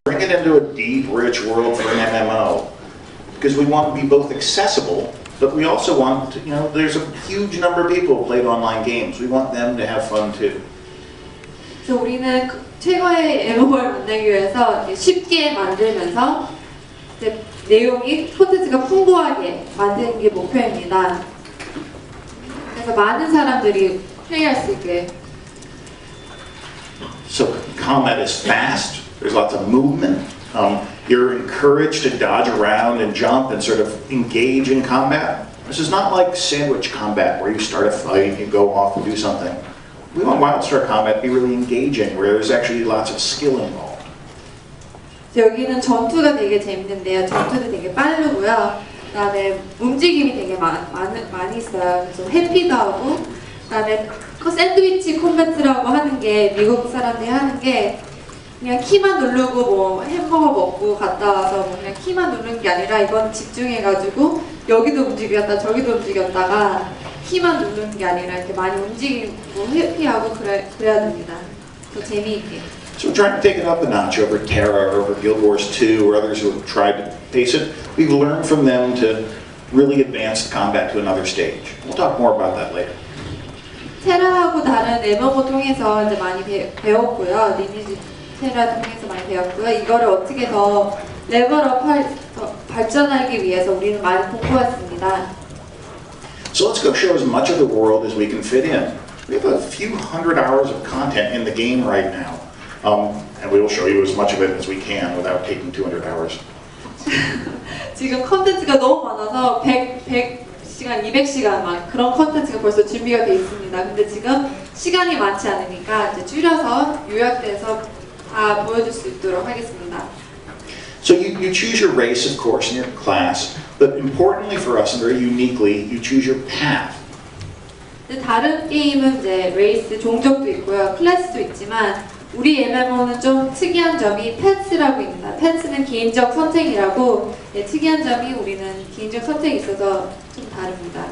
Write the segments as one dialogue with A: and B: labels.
A: bring it into a deep, rich world for an MMO. Because we want to be both accessible, but we also want to, there's a huge number of people who played online games. We want them to have fun too.
B: 그래서 우리는 최고의 MMO를 만들기 위해서 쉽게 만들면서 이제 내용이 콘텐츠가 풍부하게 만드는 게 목표입니다. 그래서 많은 사람들이 플레이할 수 있게.
A: So combat is fast. There's lots of movement. You're encouraged to dodge around and jump and sort of engage in combat. This is not like sandwich combat where you start a fight, you go off and do something. We want WildStar combat to be really engaging, where there's actually lots of skill involved.
B: 여기는 전투가 되게 재밌는데요. 전투도 되게 빠르고요. 그다음에 움직임이 되게 많이 있어요. 그래서 회피도 하고, 그다음에 샌드위치 콤배트라고 하는 게 미국 사람들이 하는 게 그냥 키만 누르고 뭐 햄버거 먹고 갔다 와서 뭐 그냥 키만 누르는 게 아니라 이건 집중해가지고 여기도 움직였다 저기도 움직였다가 키만 누르는 게 아니라 이렇게 많이 움직이고 회피하고 그래야 됩니다. 더 재미있게.
A: So we're trying to take it up a notch over Terra, over Guild Wars 2, or others who have tried to face it. We've learned from them to really advance the combat to another stage. We'll talk more about that later.
B: 테라하고 다른 MMO 통해서 이제 많이 배웠고요. 리니지 테라 통해서 많이 배웠고요. 이거를 어떻게 더 발전하기 위해서 우리는 많이 공부했습니다.
A: So let's go show as much of the world as we can fit in. We have a few hundred hours of content in the game right now. And we will show you as much of it as we can without taking 200 hours.
B: 지금 컨텐츠가 너무 많아서 100시간, 200시간 막 그런 컨텐츠가 벌써 준비가 돼 있습니다. 근데 지금 시간이 많지 않으니까 이제 줄여서 요약돼서 다 보여줄 수 있도록 하겠습니다.
A: So you choose your race, of course, in your class, but importantly for us and very uniquely, you choose your path.
B: 다른 게임은 이제 레이스 종족도 있고요, 클래스도 있지만 우리 MMO는 좀 특이한 점이 패스라고 있습니다. 패스는 개인적 선택이라고 특이한 점이 우리는 개인적 선택이 있어서 좀 다릅니다.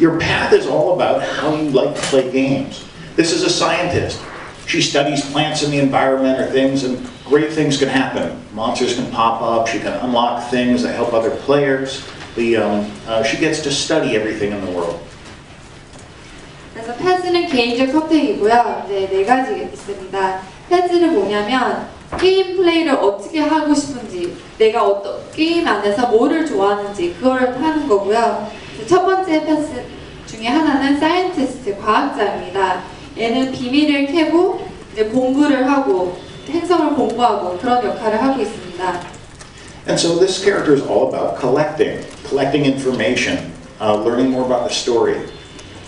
A: Your path is all about how you like to play games. This is a scientist. She studies plants in the environment or things, and great things can happen. Monsters can pop up. She can unlock things that help other players. She gets to study everything in the world.
B: 그래서 패스는 개인적 선택이고요. 이제 네 가지 있습니다. 패스는 뭐냐면 게임 플레이를 어떻게 하고 싶은지, 내가 어떤 게임 안에서 뭐를 좋아하는지 그걸 하는 거고요. 첫 번째 패스 중에 하나는 사이언티스트, 과학자입니다. 얘는 비밀을 캐고 이제 공부를 하고 행성을 공부하고 그런 역할을 하고 있습니다.
A: And so this character is all about collecting information, learning more about the story.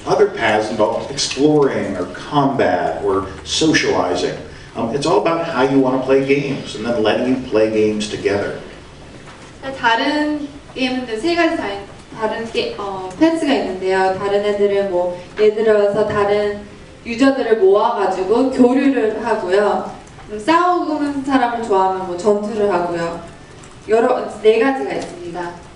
A: Other paths involve exploring or combat or socializing. It's all about how you want to play games and then letting you play games together.
B: 다른 게임들 세 가지 다른 패스가 있는데요. 다른 애들은 뭐 예를 들어서 다른 유저들을 모아가지고 교류를 하고요. 싸우는 사람을 좋아하면 뭐 전투를 하고요. 네 가지가 있습니다.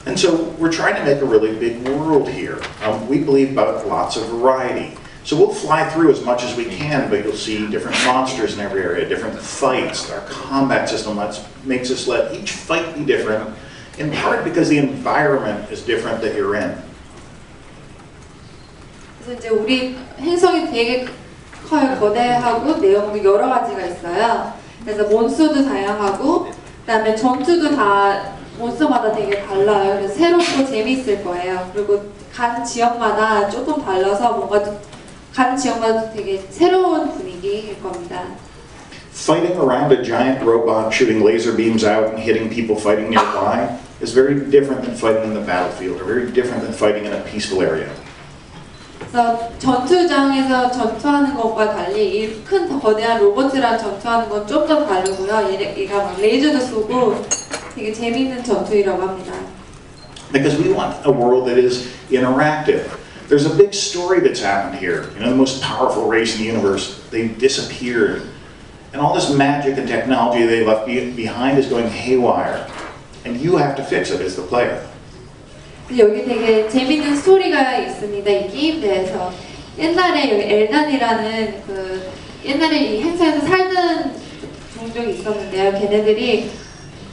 A: And so we're trying to make a really big world here. We believe about lots of variety. So we'll fly through as much as we can, but you'll see different monsters in every area, different fights. Our combat system makes us let each fight be different, in part because the environment is different that you're in.
B: 그래서 이제 우리 행성이 되게 커요. 거대하고 내용도 여러 가지가 있어요. 그래서 몬스터도 다양하고, 그다음에 전투도 다 몬스터마다 되게 달라요. 그래서 새롭고 재미있을 거예요. 그리고 간 지역마다 조금 달라서 뭔가 간 지역마다 되게 새로운 분위기일 겁니다.
A: Fighting around a giant robot shooting laser beams out and hitting people fighting nearby is very different than fighting in the battlefield, or very different than fighting in a peaceful area.
B: 그래서 전투장에서 전투하는 것과 달리 이 큰 거대한 로봇이랑 전투하는 건 좀 더 다르고요. 얘가 막 레이저도 쏘고 되게 재미있는 전투이라고 합니다.
A: Because we want a world that is interactive. There's a big story that's happened here. You know, the most powerful race in the universe, they disappeared. And all this magic and technology they left behind is going haywire. And you have to fix it as the player.
B: 여기 되게 재밌는 스토리가 있습니다. 이 게임 내에서 옛날에 여기 엘단이라는 그 옛날에 이 행성에서 살던 종족이 있었는데요. 걔네들이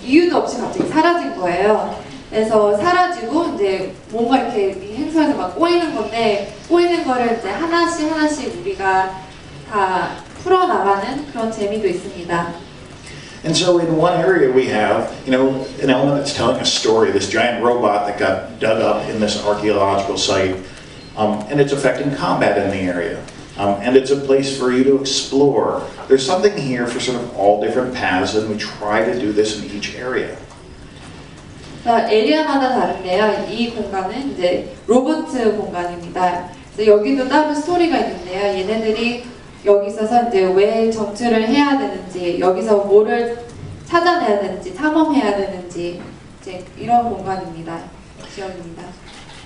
B: 이유도 없이 갑자기 사라진 거예요. 그래서 사라지고 이제 뭔가 이렇게 이 행성에서 막 꼬이는 건데 꼬이는 거를 이제 하나씩 하나씩 우리가 다 풀어나가는 그런 재미도 있습니다.
A: And so in one area we have, you know, an element that's telling a story, this giant robot that got dug up in this archaeological site, and it's affecting combat in the area. And it's a place for you to explore. There's something here for sort of all different paths, and we try to do this in each area.
B: 에리아마다 다른데요. 이 공간은 이제 로버트 공간입니다. 그래서 여기도 따로 스토리가 있는데요. 얘네들이 여기 있어서 이제 왜 전투를 해야 되는지, 여기서 뭐를 찾아내야 되는지, 탐험해야 되는지 이제 이런 공간입니다. 지역입니다.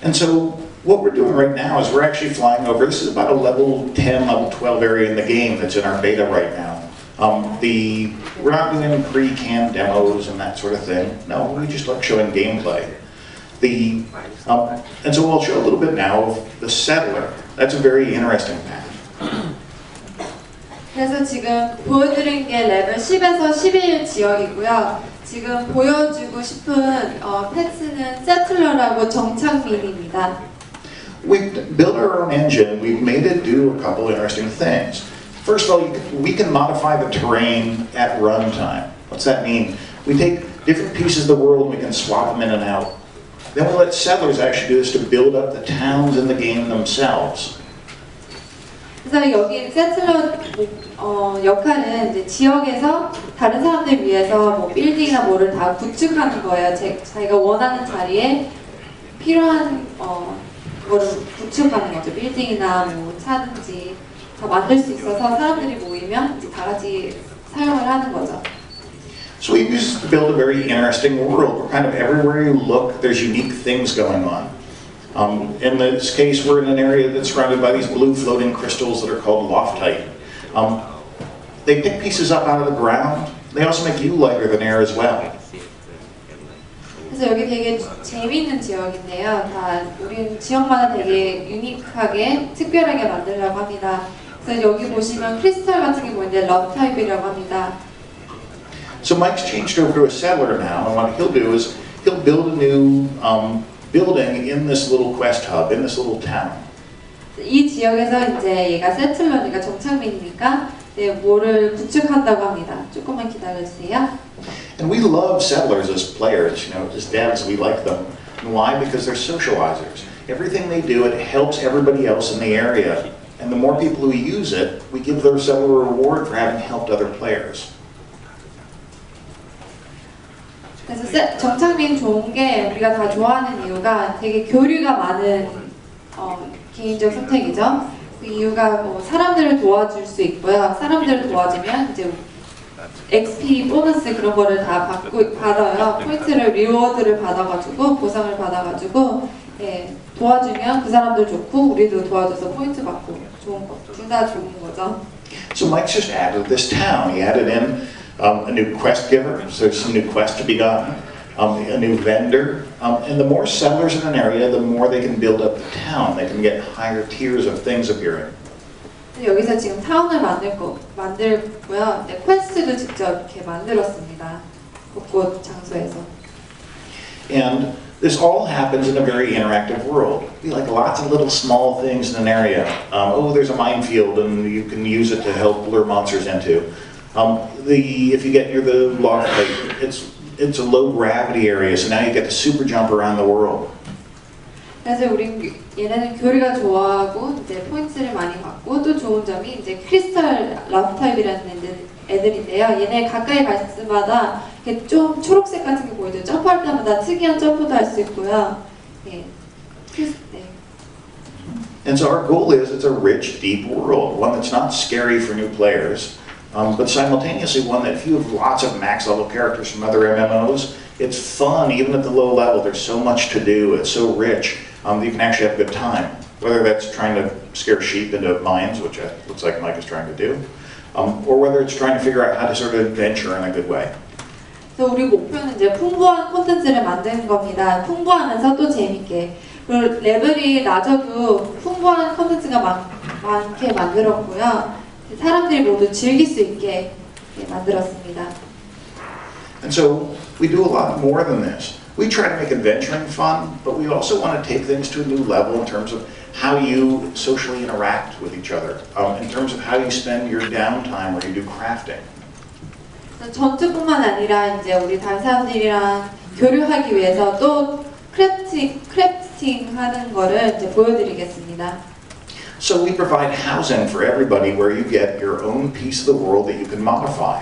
A: And so what we're doing right now is we're actually flying over. This is about a level 10, level 12 area in the game that's in our beta right now. We're not doing any pre-canned demos and that sort of thing. No, we just like showing gameplay. And so we'll show a little bit now of the settler. That's a very interesting path.
B: 그래서 지금 보여드린 게 레벨 10에서 11 지역이고요. 지금 보여주고 싶은 패스는 세틀러라고 정착민입니다.
A: We've built our own engine. We've made it do a couple interesting things. First of all, we can modify the terrain at runtime. What's that mean? We take different pieces of the world and we can swap them in and out. Then we let settlers actually do this to build up the towns in the game themselves.
B: 그래서 여기 세틀러 역할은 이제 지역에서 다른 사람들 위해서 뭐 빌딩이나 뭐를 다 구축하는 거예요. 자기가 원하는 자리에 필요한 거를 구축하는 거죠. 빌딩이나 뭐 차든지 다 만들 수 있어서 사람들이 모이면 이제 다 같이 사용을 하는 거죠.
A: So we use this to build a very interesting world. We're kind of everywhere you look, there's unique things going on. In this case, we're in an area that's surrounded by these blue floating crystals that are called loftite. They pick pieces up out of the ground. They also make you lighter than air as well.
B: 그래서 여기 되게 재미있는 지역인데요. 다 우리 지역마다 되게 유니크하게 특별하게 만들려고 합니다. 그래서 여기 보시면 크리스탈 같은 게 보이는데 러브 타입이라고 합니다.
A: So Mike's changed over to a settler now, and what he'll do is he'll build a new building in this little quest hub, in this little town.
B: 이 지역에서 이제 얘가 세틀러니까 정착민이니까 네, 뭐를 구축한다고 합니다. 조금만 기다려주세요.
A: And we love settlers as players, you know, as devs we like them. And why? Because they're socializers. Everything they do, it helps everybody else in the area. And the more people who use it, we give their settler a reward for having helped other players.
B: 그래서 정착민 좋은 게 우리가 다 좋아하는 이유가 되게 교류가 많은 개인적 선택이죠. 그 이유가 뭐 사람들을 도와줄 수 있고요. 사람들을 도와주면 이제 XP 보너스 그런 거를 다 받아요. 포인트를 리워드를 받아가지고 보상을 받아가지고 예, 도와주면 그 사람들 좋고 우리도 도와줘서 포인트 받고 좋은 거, 둘 다 좋은 거죠.
A: So Mike's just added this town. He added in a new quest giver, so there's some new quests to be gotten, a new vendor, and the more settlers in an area, the more they can build up the town. They can get higher tiers of things appearing.
B: 여기서 지금 타운을 만들고요. 네, 퀘스트도 직접 이렇게 만들었습니다. 곳곳 장소에서.
A: And this all happens in a very interactive world. We like lots of little small things in an area. Oh, there's a minefield, and you can use it to help lure monsters into. If you get near the loft plate, it's a low gravity area, so now you get to super jump around the world.
B: 그래서 얘네는 교류가 좋아하고 이제 포인트를 많이 받고 또 좋은 점이 이제 크리스탈 러브 타입이라는 애들인데요. 얘네 가까이 갈 때마다 이렇게 좀 초록색 같은 게 보이죠. 점프할 때마다 특이한 점프도 할 수 있고요. 네. 네.
A: And so our goal is it's a rich, deep world, one that's not scary for new players. But simultaneously one that if you have lots of max level characters from other MMOs, it's fun even at the low level. There's so much to do, it's so rich, you can actually have a good time. Whether that's trying to scare sheep into mines, which looks like Mike is trying to do, or whether it's trying to figure out how to sort of adventure in a good way.
B: 그래서 우리 목표는 이제 풍부한 콘텐츠를 만드는 겁니다. 풍부하면서 또 재밌게. 그리고 레벨이 낮아도 풍부한 콘텐츠가 많게 만들었고요. 사람들이 모두 즐길 수 있게 만들었습니다.
A: And so we do a lot more than this. We try to make adventuring fun, but we also want to take things to a new level in terms of how you socially interact with each other, in terms of how you spend your downtime where you do crafting.
B: 전투뿐만 아니라 이제 우리 다른 사람들이랑 교류하기 위해서 또 크래프팅 하는 거를 이제 보여드리겠습니다.
A: So we provide housing for everybody where you get your own piece of the world that you can modify.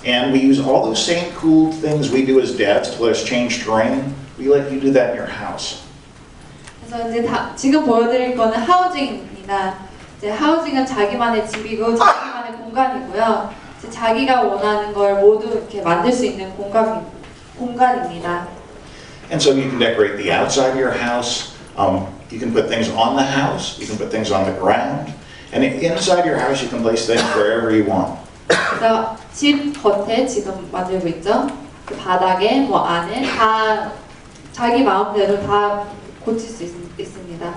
A: And we use all those same cool things we do as devs to let us change terrain. We let you do that in your house.
B: 그래서 이제 지금 보여드릴 거는 하우징입니다. 이제 하우징은 자기만의 집이고 자기만의 공간이고요. 이제 자기가 원하는 걸 모두 이렇게 만들 수 있는 공간입니다.
A: And so you can decorate the outside of your house. You can put things on the house. You can put things on the ground. And inside your house, you can place things wherever you want.
B: 그래서 집 겉에 지금 만들고 있죠. 그 바닥에 뭐 안에 다 자기 마음대로 다 고칠 수 있습니다.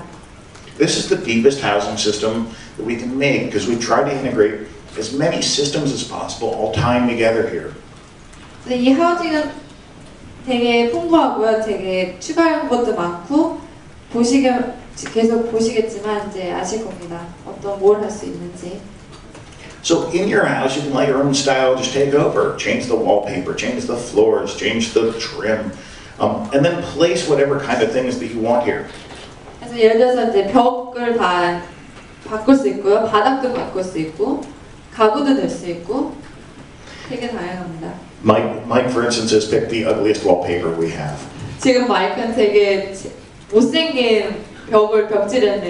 A: This is the deepest housing system that we can make because we try to integrate as many systems as possible all tying together here.
B: 이 하우징은 되게 풍부하고요. 되게 추가한 것도 많고 계속 보시겠지만 이제 아실 겁니다. 뭘 할 수 있는지.
A: So in your house, you can let your own style just take over. Change the wallpaper, change the floors, change the trim, and then place whatever kind of things that you want here.
B: 그래서 예를 들어서 이제 벽을 다 바꿀 수 있고요. 바닥도 바꿀 수 있고, 가구도 될 수 있고, 되게 다양합니다.
A: Mike, for instance, has picked the ugliest wallpaper we have.
B: 지금 마이크는 되게 못생긴 벽지를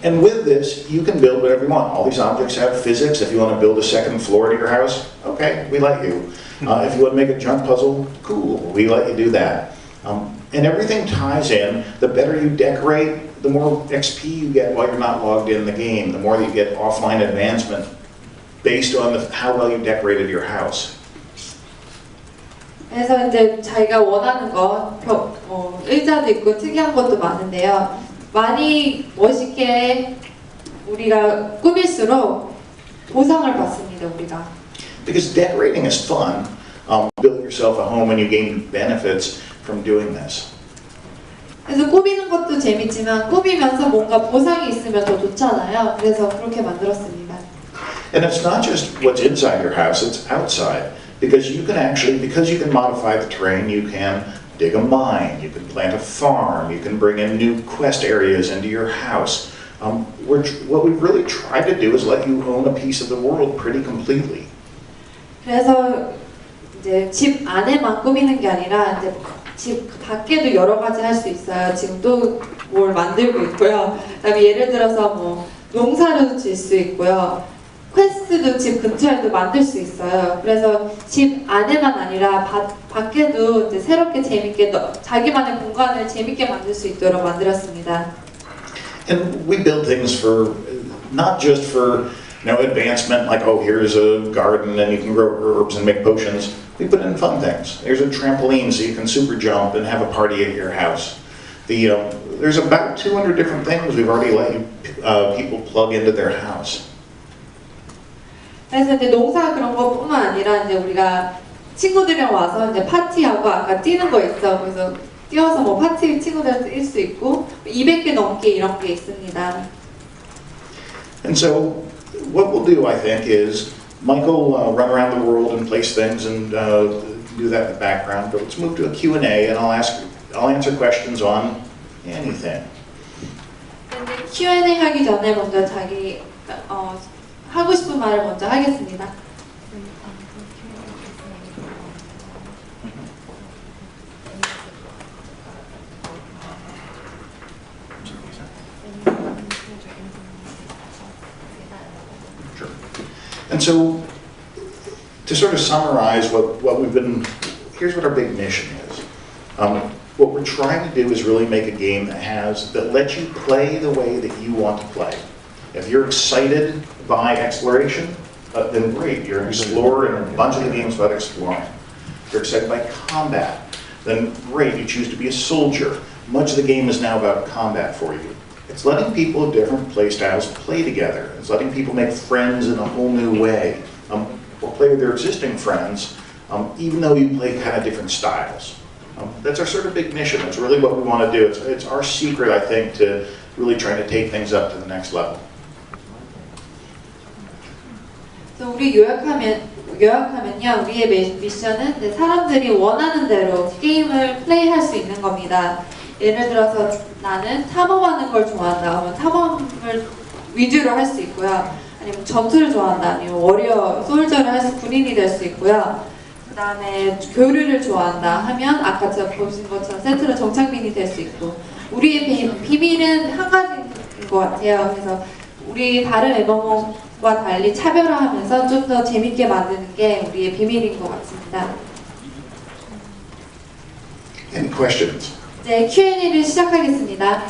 A: And with this, you can build whatever you want. All these objects have physics. If you want to build a second floor to your house, okay, we let you. If you want to make a junk puzzle, cool, we let you do that. And everything ties in. The better you decorate, the more XP you get while you're not logged in the game. The more that you get offline advancement based on how well you decorated your house.
B: 그래서 이제 자기가 원하는 의자도 있고 특이한 것도 많은데요. 많이 멋있게 우리가 꾸밀수록 보상을 받습니다, 우리가.
A: Because decorating is fun. Build yourself a home and you gain benefits from doing this.
B: 그래서 꾸미는 것도 재밌지만 꾸미면서 뭔가 보상이 있으면 더 좋잖아요. 그래서 그렇게 만들었습니다.
A: And it's not just what's inside your house, it's outside. Because you can modify the terrain, you can dig a mine, you can plant a farm, you can bring in new quest areas into your house. What we really try to do is let you own a piece of the world pretty completely.
B: 그래서 이제 집 안에만 꾸미는 게 아니라 이제 집 밖에도 여러 가지 할 수 있어요. 지금 또 뭘 만들고 있고요. 그다음에 예를 들어서 뭐 농사도 질 수 있고요. 퀘스트도 집 근처에도 만들 수 있어요. 그래서 집 안에만 아니라 밖에도 이제 새롭게 재밌게 자기만의 공간을 재밌게 만들 수 있도록 만들었습니다.
A: And we build things for not just for advancement like here's a garden and you can grow herbs and make potions. We put in fun things. There's a trampoline so you can super jump and have a party at your house. There's about 200 different things we've already let people plug into their house.
B: 그래서 이제 농사 그런 것뿐만 아니라 이제 우리가 친구들이랑 와서 이제 파티하고 아까 뛰는 거 있어. 그래서 뛰어서 뭐 파티 친구들한테 뛸 수 있고 200개 넘게 이런 게 있습니다.
A: And so what we'll do, I think, is Michael run around the world and place things and do that in the background. But let's move to a Q&A and I'll answer questions on anything.
B: Q&A 하기 전에 먼저 자기 하고 싶은 말을 먼저 하겠습니다.
A: Sure. And so, to sort of summarize here's what our big mission is. What we're trying to do is really make a game that lets you play the way that you want to play. If you're excited by exploration, then great, you're an explorer and a bunch of the game's about exploring. If you're excited by combat, then great, you choose to be a soldier. Much of the game is now about combat for you. It's letting people of different play styles play together. It's letting people make friends in a whole new way. play with their existing friends, even though you play kind of different styles. That's our sort of big mission. It's really what we want to do. It's our secret, I think, to really trying to take things up to the next level.
B: 그래서 우리 요약하면요, 우리의 미션은 사람들이 원하는 대로 게임을 플레이할 수 있는 겁니다. 예를 들어서 나는 탐험하는 걸 좋아한다 하면 탐험을 위주로 할 수 있고요. 아니면 전투를 좋아한다 아니면 워리어, 솔저를 해서 군인이 될 수 있고요. 그 다음에 교류를 좋아한다 하면 아까 제가 보신 것처럼 세트로 정착민이 될 수 있고, 우리의 비밀은 한 가지인 것 같아요. 그래서 우리 다른 MMO와 달리 차별화하면서 좀 더 재밌게 만드는 게 우리의 비밀인 것 같습니다.
A: Any questions?
B: 이제 Q&A를 시작하겠습니다.